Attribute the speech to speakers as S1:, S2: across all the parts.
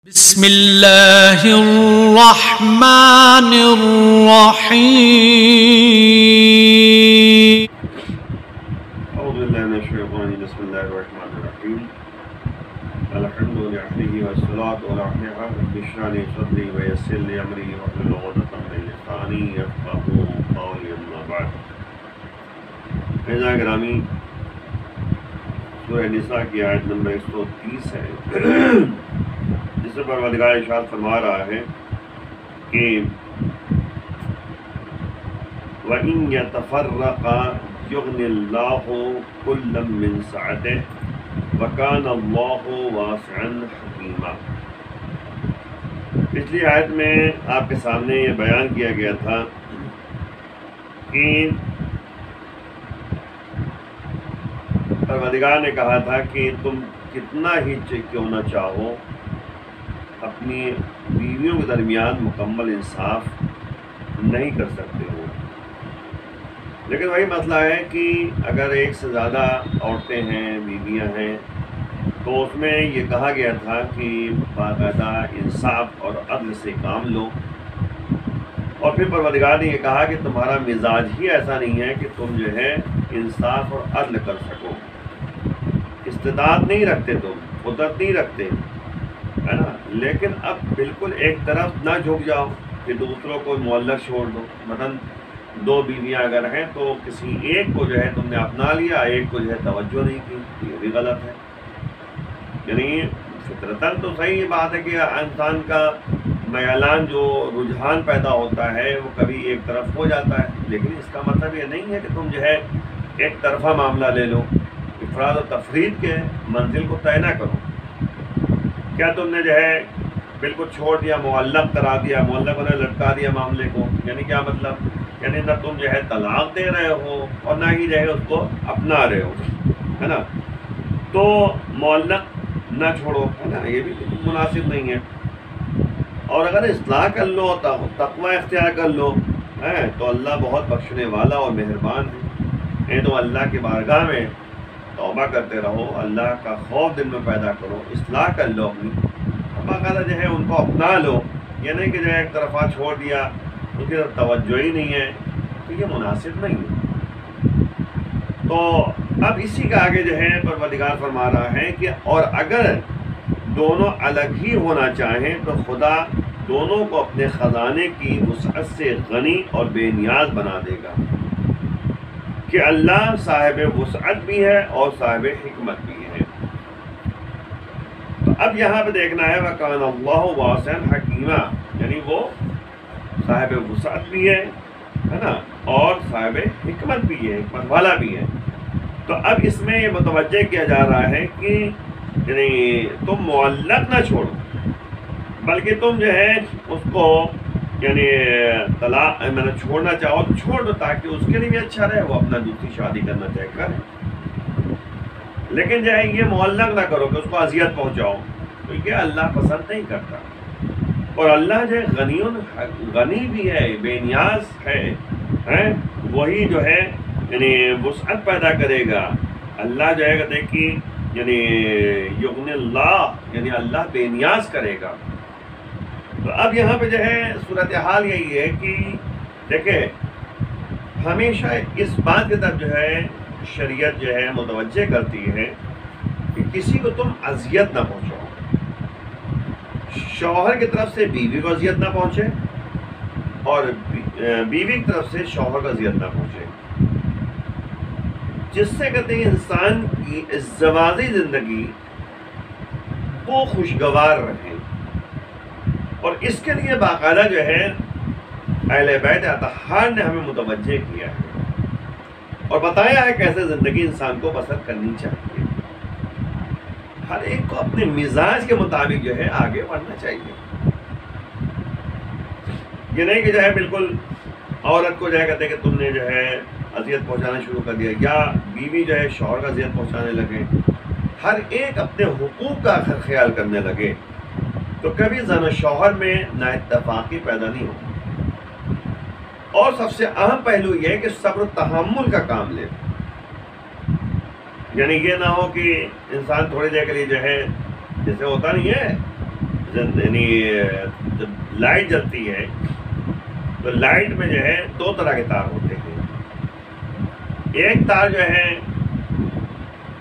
S1: بسم اللہ الرحمن الرحیم
S2: اعوذ باللہ من الشیطان الرجیم بسم اللہ الرحمن الرحیم الحمد للہ والصلاة والسلام رب اشرح لي صدری ویسر لي امری واحلل عقدۃ من لسانی یفقهوا قولی اما بعد۔ اعزائے گرامی، سورہ نساء کی آیت نمبر 130 ہے، جس میں پروردگار ارشاد فرما رہا ہے کہ وَإِن يَتَفَرَّقَا يُغْنِ اللَّهُ كُلًّا مِّن سَعَتِهِ وَكَانَ اللَّهُ وَاسِعًا حَكِيمًا۔ پچھلی آیت میں آپ کے سامنے یہ بیان کیا گیا تھا کہ پروردگار نے کہا تھا کہ تم کتنا ہی کیوں نہ چاہو اپنی بیویوں کے درمیان مکمل انصاف نہیں کر سکتے ہو، لیکن وہی مسئلہ ہے کہ اگر ایک سے زیادہ عورتیں ہیں، بیویاں ہیں، تو اس میں یہ کہا گیا تھا کہ باقاعدہ انصاف اور عدل سے کام لو، اور پھر پروردگار نے یہ کہا کہ تمہارا مزاج ہی ایسا نہیں ہے کہ تم جو ہے انصاف اور عدل کر سکو، استطاعت نہیں رکھتے، تم قدرت نہیں رکھتے، ہے نا۔ لیکن اب بالکل ایک طرف نہ جھک جاؤ کہ دوسروں کو معلق چھوڑ دو۔ مثلا دو بیویاں اگر ہیں تو کسی ایک کو جو ہے تم نے اپنا لیا، ایک کو جو ہے توجہ نہیں کی، یہ بھی غلط ہے۔ یعنی فطرتاً تو صحیح بات ہے کہ انسان کا میلان جو رجحان پیدا ہوتا ہے وہ کبھی ایک طرف ہو جاتا ہے، لیکن اس کا مطلب یہ نہیں ہے کہ تم جو ہے ایک طرفہ معاملہ لے لو، افراد و تفرید کے منزل کو طے نہ کرو۔ کیا تم نے جو ہے بالکل چھوڑ دیا، معلق کرا دیا، معلق نے لٹکا دیا معاملے کو؟ یعنی کیا مطلب؟ یعنی نہ تم جو ہے طلاق دے رہے ہو اور نہ ہی جو ہے اس کو اپنا رہے ہو، ہے نا۔ تو معلق نہ چھوڑو، ہے نا، یہ بھی مناسب نہیں ہے۔ اور اگر اصلاح کر لو، تقوی اختیار کر لو، تو اللہ بہت بخشنے والا اور مہربان ہے۔ تو اللہ کی بارگاہ میں توبہ کرتے رہو، اللہ کا خوف دل میں پیدا کرو، اصلاح کر لو اپنی، باقاعدہ جو ہے ان کو اپنا لو۔ یہ نہیں کہ جو ہے ایک طرفہ چھوڑ دیا، ان کی طرف توجہ ہی نہیں ہے، تو یہ مناسب نہیں ہے۔ تو اب اسی کا آگے جو ہے پروردگار فرما رہا ہے کہ اور اگر دونوں الگ ہی ہونا چاہیں تو خدا دونوں کو اپنے خزانے کی وسعت سے غنی اور بے نیاز بنا دے گا، کہ اللہ صاحب وسعت بھی ہے اور صاحب حکمت بھی ہے۔ تو اب یہاں پہ دیکھنا ہے وَكَانَ اللَّهُ وَاسِعًا حَكِيمًا، یعنی وہ صاحب وسعت بھی ہے نا، اور صاحب حکمت بھی ہے، حکمت والا بھی ہے۔ تو اب اس میں یہ متوجہ کیا جا رہا ہے کہ یعنی تم معلق نہ چھوڑو، بلکہ تم جو ہے اس کو یعنی طلاق چھوڑنا چاہو تو چھوڑ دو، تاکہ اس کے لیے بھی اچھا رہے، وہ اپنا دوسری شادی کرنا چاہے کرے، لیکن جو ہے یہ معلق نہ کرو کہ اس کو اذیت پہنچاؤ، تو یہ اللہ پسند نہیں کرتا۔ اور اللہ جو ہے غنی بھی ہے، بے نیاز ہے، وہی جو ہے یعنی وسعت پیدا کرے گا۔ اللہ جو ہے کہتے ہیں کہ یعنی یغنی اللہ، یعنی اللہ بے نیاز کرے گا۔ تو اب یہاں پہ جو ہے صورتحال یہی ہے کہ دیکھیں ہمیشہ اس بات کی طرف جو ہے شریعت جو ہے متوجہ کرتی ہے کہ کسی کو تم اذیت نہ پہنچاؤ، شوہر کی طرف سے بیوی کو اذیت نہ پہنچے اور بیوی کی طرف سے شوہر کو اذیت نہ پہنچے، جس سے کہتے ہیں انسان کی ازدواجی زندگی وہ خوشگوار رہے۔ اور اس کے لیے باقاعدہ جو ہے اہل بیت اطہار نے ہمیں متوجہ کیا ہے اور بتایا ہے کیسے زندگی انسان کو بسر کرنی چاہیے۔ ہر ایک کو اپنے مزاج کے مطابق جو ہے آگے بڑھنا چاہیے۔ یہ نہیں کہ جو ہے بالکل عورت کو جو ہے کہتے ہیں کہ تم نے جو ہے اذیت پہنچانا شروع کر دیا، یا بیوی جو ہے شوہر کا اذیت پہنچانے لگے، ہر ایک اپنے حقوق کا خیال کرنے لگے، تو کبھی زن و شوہر میں نا اتفاقی پیدا نہیں ہوگی۔ اور سب سے اہم پہلو یہ ہے کہ صبر و تحمل کا کام لے، یعنی یہ نہ ہو کہ انسان تھوڑی دیر کے لیے جو ہے جیسے ہوتا نہیں ہے یعنی جب لائٹ جلتی ہے تو لائٹ میں جو ہے دو طرح کے تار ہوتے ہیں. ایک تار جو ہے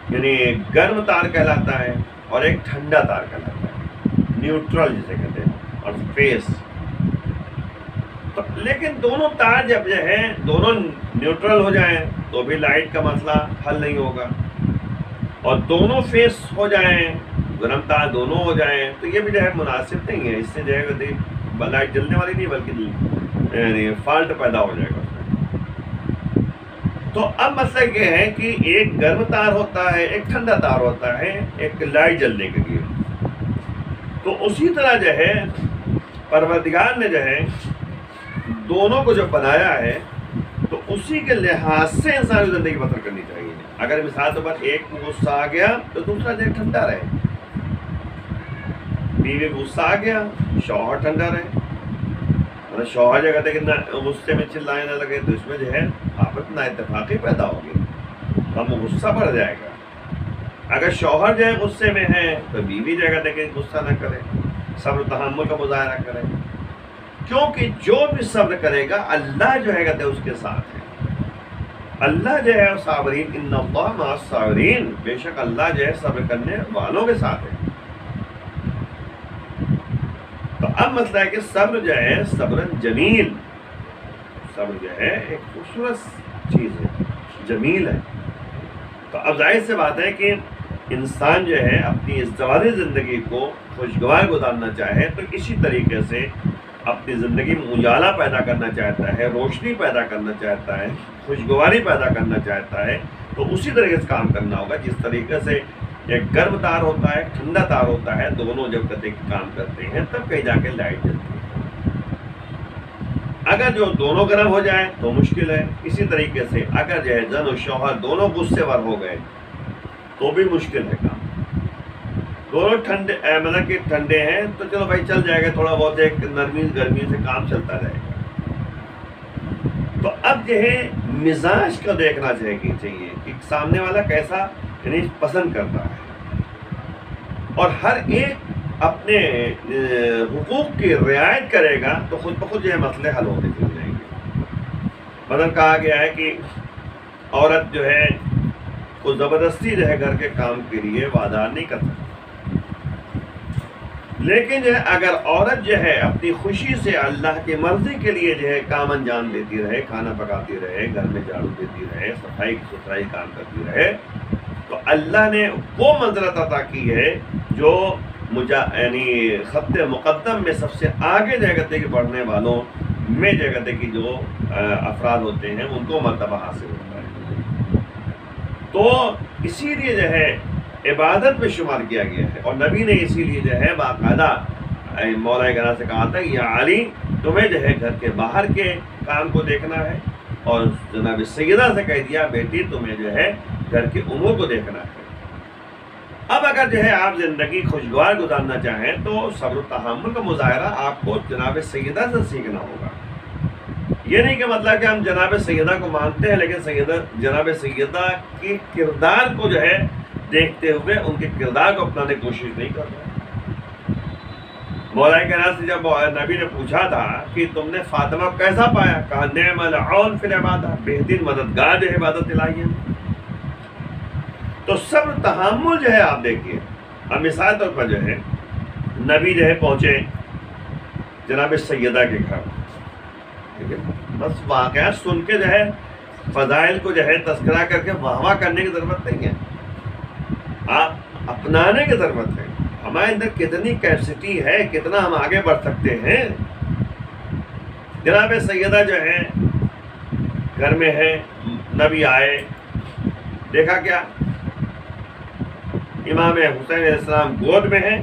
S2: یعنی گرم تار کہلاتا ہے اور ایک ٹھنڈا تار کہلاتا ہے, نیوٹرل جسے کہتے ہیں, اور فیس. لیکن دونوں تار جب جو ہے دونوں نیوٹرل ہو جائیں تو بھی لائٹ کا مسئلہ حل نہیں ہوگا, اور دونوں فیس ہو جائیں, گرم تار دونوں ہو جائیں, تو یہ بھی جو ہے مناسب نہیں ہے. اس سے جو ہے لائٹ جلنے والی نہیں بلکہ یعنی فالٹ پیدا ہو جائے گا. تو اب مسئلہ یہ ہے کہ ایک گرم تار ہوتا ہے, ایک ٹھنڈا تار ہوتا ہے ایک لائٹ جلنے کے لیے. تو اسی طرح جو ہے پروردگار نے جو ہے دونوں کو جو بنایا ہے تو اسی کے لحاظ سے انسان کی زندگی بسر کرنی چاہیے. اگر مثال طور پر ایک کو غصہ آ گیا تو دوسرا جو ہے ٹھنڈا رہے, بیوی کو غصہ آ گیا شوہر ٹھنڈا رہے. شوہر جو کہتے ہیں کہ غصے میں چلانے نہ لگے تو اس میں جو ہے آپس نا اتفاقی پیدا ہوگی, ہم غصہ بڑھ جائے گا. اگر شوہر جو ہے غصے میں ہے تو بیوی جو کہتے ہیں کہ غصہ نہ کرے, صبر تحمل کا مظاہرہ کرے, کیونکہ جو بھی صبر کرے گا اللہ جو ہے کہتے ہیں اس کے ساتھ ہے. اللہ جو ہے صابرین, ان اللہ مع الصابرین, بے شک اللہ جو ہے صبر کرنے والوں کے ساتھ ہے. تو اب مسئلہ ہے کہ صبر جو ہے صبر جمیل, صبر جو ہے ایک خوبصورت چیز ہے, جمیل ہے. تو اب ظاہر سے بات ہے کہ انسان جو ہے اپنی ازدواجی زندگی کو خوشگوار گزارنا چاہے تو اسی طریقے سے اپنی زندگی میں اجالا پیدا کرنا چاہتا ہے, روشنی پیدا کرنا چاہتا ہے, خوشگواری پیدا کرنا چاہتا ہے, تو اسی طریقے سے کام کرنا ہوگا جس طریقے سے ایک گرم تار ہوتا ہے, ٹھنڈا تار ہوتا ہے, دونوں جب کہتے کام کرتے ہیں تب کہیں جا کے لائٹ جلتی ہے. اگر جو دونوں گرم ہو جائیں تو مشکل ہے. اسی طریقے سے اگر جو ہے زن و شوہر دونوں غصے ور ہو گئے تو بھی مشکل ہے کام. دونوں ٹھنڈے مطلب کہ ٹھنڈے ہیں تو چلو بھائی چل جائے گا, تھوڑا بہت ایک نرمی گرمی سے کام چلتا رہے گا. تو اب جو ہے مزاج کو دیکھنا چاہیے کہ سامنے والا کیسا یعنی پسند کرتا ہے, اور ہر ایک اپنے حقوق کی رعایت کرے گا تو خود بخود جو ہے مسئلے حل ہوتے چل جائیں گے. مثلا کہا گیا ہے کہ عورت جو ہے وہ زبردستی جو ہے گھر کے کام کے لیے وادار نہیں کر سکتی, لیکن جو ہے اگر عورت جو ہے اپنی خوشی سے اللہ کی مرضی کے لیے جو ہے کام انجام دیتی رہے, کھانا پکاتی رہے, گھر میں جھاڑو دیتی رہے, صفائی ستھرائی کام کرتی رہے, تو اللہ نے وہ منزلت عطا کی ہے جو یعنی خط مقدم میں سب سے آگے جگہ کے بڑھنے والوں میں جگہ کی جو افراد ہوتے ہیں ان کو مرتبہ حاصل ہوتا ہے. تو اسی لیے جو ہے عبادت میں شمار کیا گیا ہے, اور نبی نے اسی لیے جو ہے باقاعدہ مولا گرا سے کہا تھا یا علی تمہیں جو ہے گھر کے باہر کے کام کو دیکھنا ہے, اور جناب سیدہ سے کہہ دیا بیٹی تمہیں جو ہے گھر کے امور کو دیکھنا ہے. اب اگر جو ہے آپ زندگی خوشگوار گزارنا چاہیں تو صبر و تحمل کا مظاہرہ آپ کو جناب سیدہ سے سیکھنا ہوگا. یہ نہیں کہ مطلب کہ ہم جناب سیدہ کو مانتے ہیں لیکن جناب سیدہ کے کردار کو جو ہے دیکھتے ہوئے ان کے کردار کو اپنانے کی کوشش نہیں کر رہے. مولا کرام سے جب نبی نے پوچھا تھا کہ تم نے فاطمہ کو کیسا پایا, کہا نعم العون فی العبادہ, بہترین مددگار جو ہے عبادت الہیہ میں. تو صبر تحمل جو ہے آپ دیکھیے. اب مثال طور پر جو ہے نبی جو ہے پہنچے جناب سیدہ کے گھر, ٹھیک ہے, بس واقعہ سن کے جو ہے فضائل کو جو ہے تذکرہ کر کے واہ واہ کرنے کی ضرورت نہیں ہے, آپ اپنانے کی ضرورت ہے. ہمارے اندر کتنی کیپیسٹی ہے, کتنا ہم آگے بڑھ سکتے ہیں. جناب سیدہ جو ہے گھر میں ہے, نبی آئے, دیکھا کیا امام حسین علیہ السلام گود میں ہیں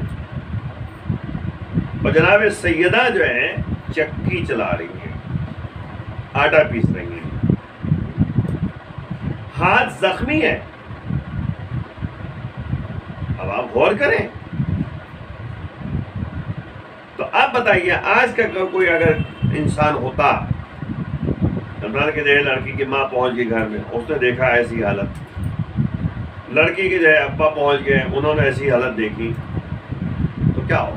S2: اور جناب سیدہ جو ہے چکی چلا رہی ہیں, آٹا پیس رہی ہیں, ہاتھ زخمی ہے. اب آپ غور کریں تو آپ بتائیے آج کا کوئی اگر انسان ہوتا, عمران کے جو ہے لڑکی کی ماں پہنچ گئی گھر میں, اس نے دیکھا ایسی حالت, لڑکی کے جو ہے ابا پہنچ گئے انہوں نے ایسی حالت دیکھی, تو کیا ہو؟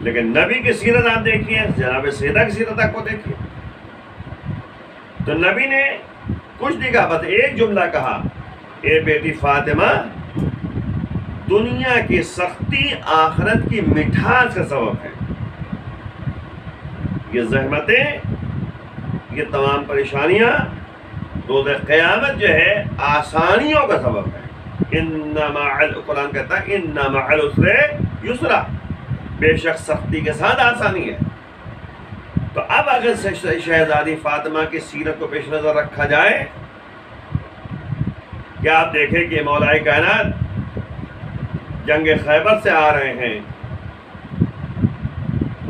S2: لیکن نبی کی سیرت آپ دیکھیے، جناب سیدہ کی سیرت آپ کو دیکھیے، تو نبی نے کچھ نہیں کہا، بس ایک جملہ کہا، اے بیٹی فاطمہ، دنیا کی سختی آخرت کی مٹھاس کا سبب ہے، یہ زحمتیں، یہ تمام پریشانیاں روز قیامت جو ہے آسانیوں کا سبب ہے۔ قرآن کہتا ہے ان مع العسر یسرا، بے شک سختی کے ساتھ آسانی ہے۔ تو اب اگر شہزادی فاطمہ کی سیرت کو پیش نظر رکھا جائے، کیا آپ دیکھیں کہ مولا کائنات جنگ خیبر سے آ رہے ہیں،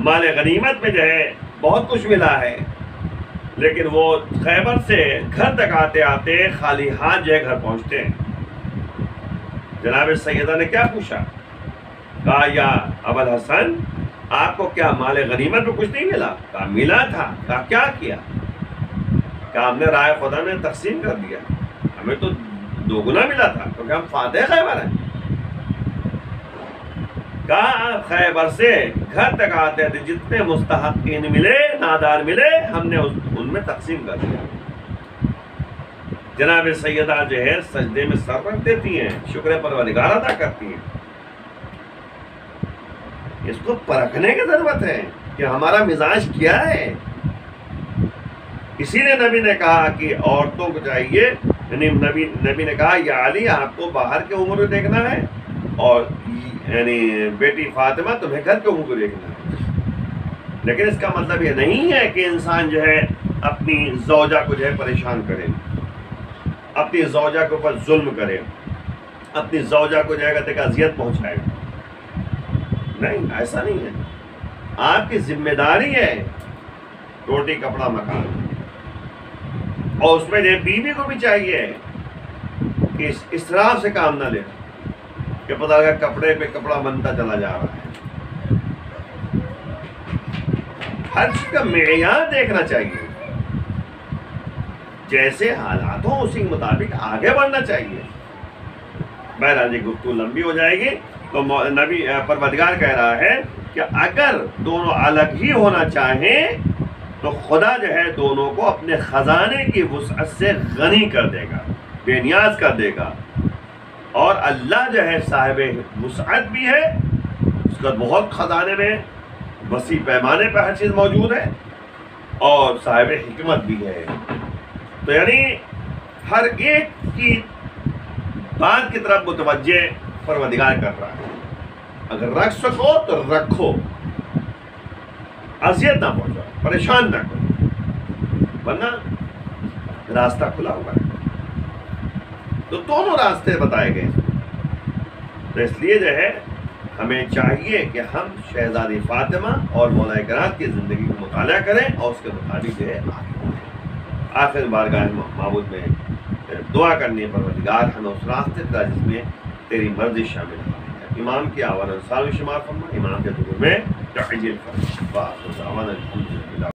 S2: مال غنیمت میں جو ہے بہت کچھ ملا ہے، لیکن وہ خیبر سے گھر تک آتے آتے خالی ہاتھ جو ہے گھر پہنچتے ہیں۔ جناب سیدہ نے کیا پوچھا؟ کہا یا ابوالحسن، آپ کو کیا مال غنیمت میں کچھ نہیں ملا؟ کہا ملا تھا۔ کہا کیا کیا؟ کہا ہم نے رائے خدا میں تقسیم کر دیا، ہمیں تو 2 گنا ملا تھا کیونکہ ہم فاتح خیبر ہیں۔ کہا خیبر سے گھر تک آتے تھے، جتنے مستحقین ملے، نادار ملے، ہم نے ان میں تقسیم کر دیا۔ جناب سیدہ جو ہے سجدے میں سر رکھ دیتی ہیں، شکر پروردگار ادا کرتی ہیں۔ اس کو پرکھنے کی ضرورت ہے کہ ہمارا مزاج کیا ہے۔ اسی لیے نبی نے کہا کہ عورتوں کو چاہیے، یعنی نبی نے کہا یا علی، آپ کو باہر کے امور دیکھنا ہے، اور یعنی بیٹی فاطمہ تمہیں گھر کے امور کو دیکھنا ہے۔ لیکن اس کا مطلب یہ نہیں ہے کہ انسان جو ہے اپنی زوجہ کو جو ہے پریشان کرے، اپنی زوجہ کے اوپر ظلم کرے، اپنی زوجہ کو جو ہے اذیت پہنچائے۔ نہیں، ایسا نہیں ہے۔ آپ کی ذمہ داری ہے روٹی کپڑا مکان، اور اس میں جو بیوی کو بھی چاہیے کہ اسراف سے کام نہ لے، کہ پتہ لگا کپڑے پہ کپڑا بنتا چلا جا رہا ہے۔ ہر چیز کا معیار دیکھنا چاہیے، جیسے حالات ہوں اسی کے مطابق آگے بڑھنا چاہیے۔ بہرحال یہ گفتگو لمبی ہو جائے گی، تو نبی پروردگار کہہ رہا ہے کہ اگر دونوں الگ ہی ہونا چاہیں تو خدا جو ہے دونوں کو اپنے خزانے کی وسعت سے غنی کر دے گا، بے نیاز کر دے گا۔ اور اللہ جو ہے صاحب وسعت بھی ہے، اس کا بہت خزانے میں وسیع پیمانے پہ ہر چیز موجود ہے، اور صاحب حکمت بھی ہے۔ تو یعنی ہر ایک کی بات کی طرف متوجہ پروردگار کر رہا ہے، اگر رکھ سکو تو رکھو، اذیت نہ پہنچاؤ، پریشان نہ کرو، ورنہ راستہ کھلا ہوا ہے۔ تو دونوں راستے بتائے گئے، تو اس لیے جو ہے ہمیں چاہیے کہ ہم شہزادی فاطمہ اور مولا کائنات کی زندگی کو مطالعہ کریں اور اس کے مطابق جو ہے آگے بڑھیں۔ آخر بارگاہ معبود میں دعا کرنی ہے، پروردگار ہمیں اس راستے پر جس میں تیری مرضی شامل ہے۔ امام کی آواز انصار و شمار فرما، امام کے ظہور میں تعجیل فرما۔